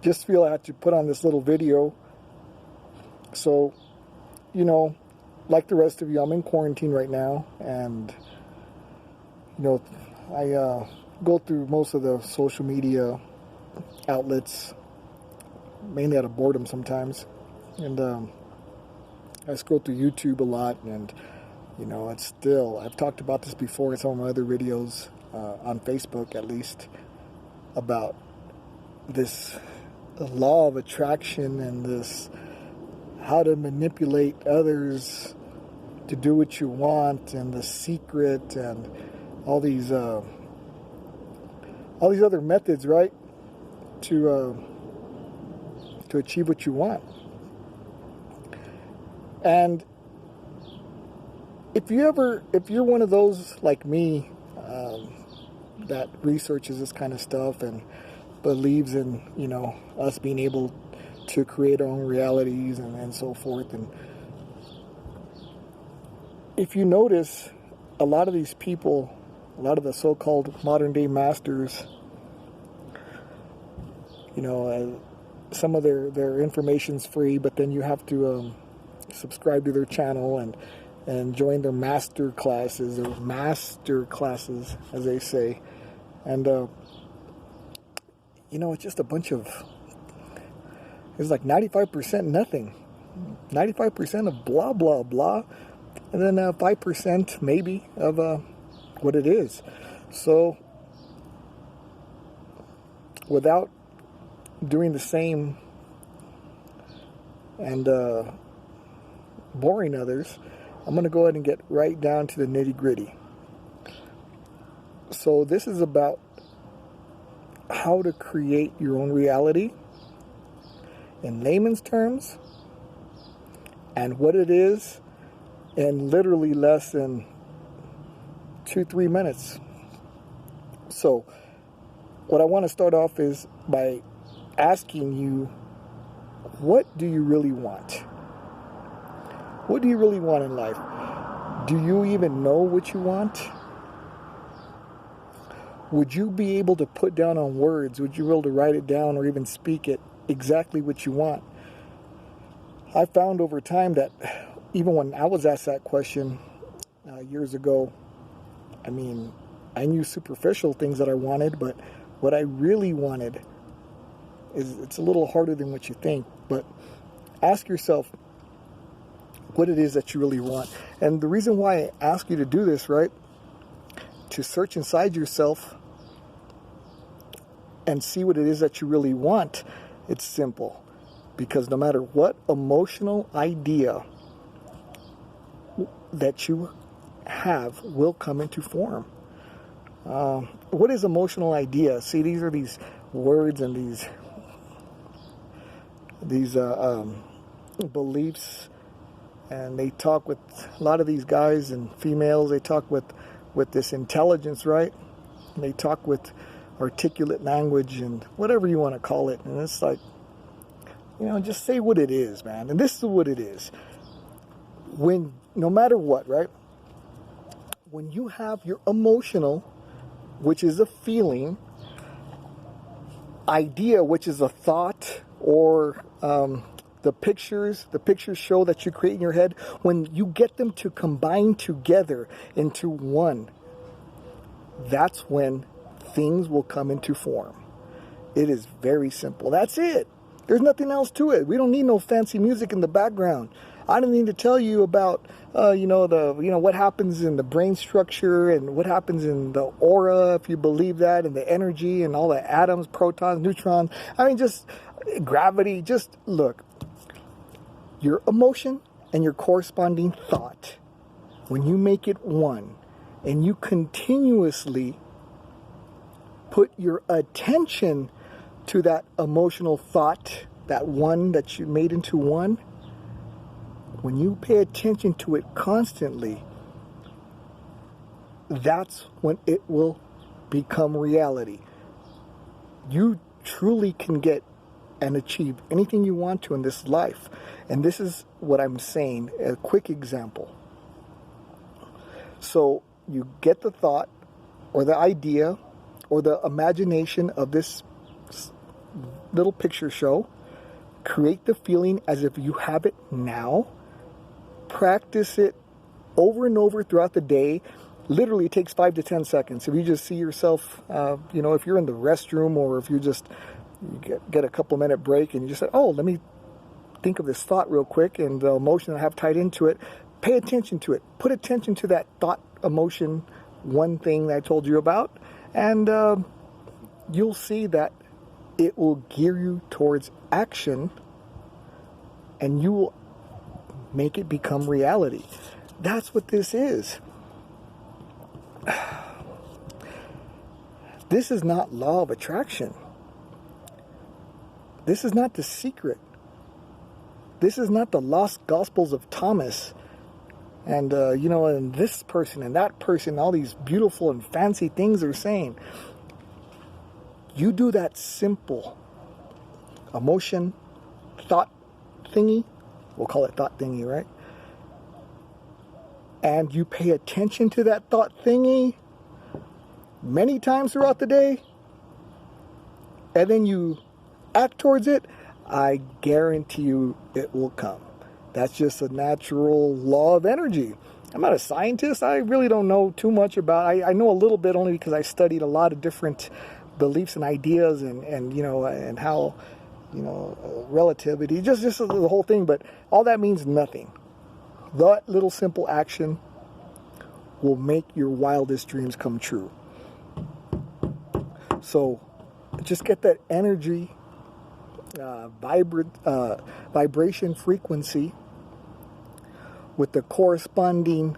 just feel I had to put on this little video. So, you know, like the rest of you, I'm in quarantine right now, and you know, I go through most of the social media outlets, mainly out of boredom sometimes, and I scroll through YouTube a lot, and you know, it's still, I've talked about this before in some of my other videos, on Facebook at least, about this law of attraction and this how to manipulate others to do what you want, and the secret, and all these other methods, right, to achieve what you want. And if you're one of those like me, that researches this kind of stuff and believes in, you know, us being able to create our own realities and so forth, and if you notice, a lot of these people, a lot of the so-called modern day masters, you know, some of their information's free, but then you have to subscribe to their channel and join their master classes, as they say. And you know, it's just a bunch of, it's like 95% nothing, 95% of blah blah blah, and then 5% maybe of what it is. So without doing the same and boring others, I'm going to go ahead and get right down to the nitty-gritty. So this is about how to create your own reality in layman's terms, and what it is in literally less than 2-3 minutes. So what I want to start off is by asking you, what do you really want? What do you really want in life? Do you even know what you want? Would you be able to put down on words? Would you be able to write it down or even speak it exactly what you want? I found over time that even when I was asked that question years ago, I mean, I knew superficial things that I wanted, but what I really wanted is, it's a little harder than what you think. But ask yourself what it is that you really want. And the reason why I ask you to do this, right, to search inside yourself and see what it is that you really want, it's simple. Because no matter what emotional idea that you have will come into form. What is emotional idea? See, these are these words and these beliefs, and they talk with a lot of these guys and females. They talk with this intelligence, right? And they talk with articulate language and whatever you want to call it. And it's like, you know, just say what it is, man. And this is what it is. When, no matter what, right? When you have your emotional, which is a feeling, idea, which is a thought, or the pictures show that you create in your head, when you get them to combine together into one, that's when things will come into form. It is very simple. That's it. There's nothing else to it. We don't need no fancy music in the background. I don't need to tell you about, what happens in the brain structure and what happens in the aura, if you believe that, and the energy and all the atoms, protons, neutrons. I mean, just gravity. Just look. Your emotion and your corresponding thought, when you make it one, and you continuously put your attention to that emotional thought, that one that you made into one, when you pay attention to it constantly, that's when it will become reality. You truly can get and achieve anything you want to in this life. And this is what I'm saying, a quick example. So you get the thought or the idea or the imagination of this little picture show. Create the feeling as if you have it now. Practice it over and over throughout the day. Literally, it takes 5 to 10 seconds. If you just see yourself, if you're in the restroom, or if you just get a couple minute break and you just say, oh, let me think of this thought real quick and the emotion I have tied into it. Pay attention to it. Put attention to that thought, emotion, one thing that I told you about, and you'll see that it will gear you towards action, and you will make it become reality. That's what this is. This is not law of attraction. This is not The Secret. This is not the lost gospels of Thomas. And, and this person and that person, all these beautiful and fancy things they're saying. You do that simple emotion, thought thingy. We'll call it thought thingy, right? And you pay attention to that thought thingy many times throughout the day, and then you act towards it, I guarantee you it will come. That's just a natural law of energy. I'm not a scientist. I really don't know too much about it. I know a little bit only because I studied a lot of different beliefs and ideas and how, relativity, just the whole thing. But all that means nothing. That little simple action will make your wildest dreams come true. So just get that energy, vibration frequency with the corresponding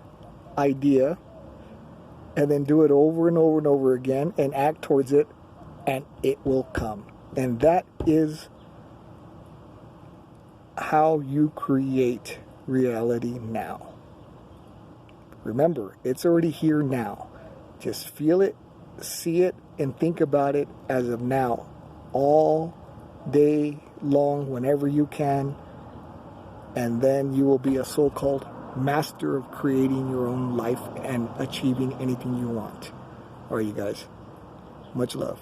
idea, and then do it over and over and over again and act towards it, and it will come. And that is how you create reality now. Remember, it's already here now. Just feel it, see it, and think about it as of now, all day long, whenever you can, and then you will be a so-called master of creating your own life and achieving anything you want. All right, you guys, much love.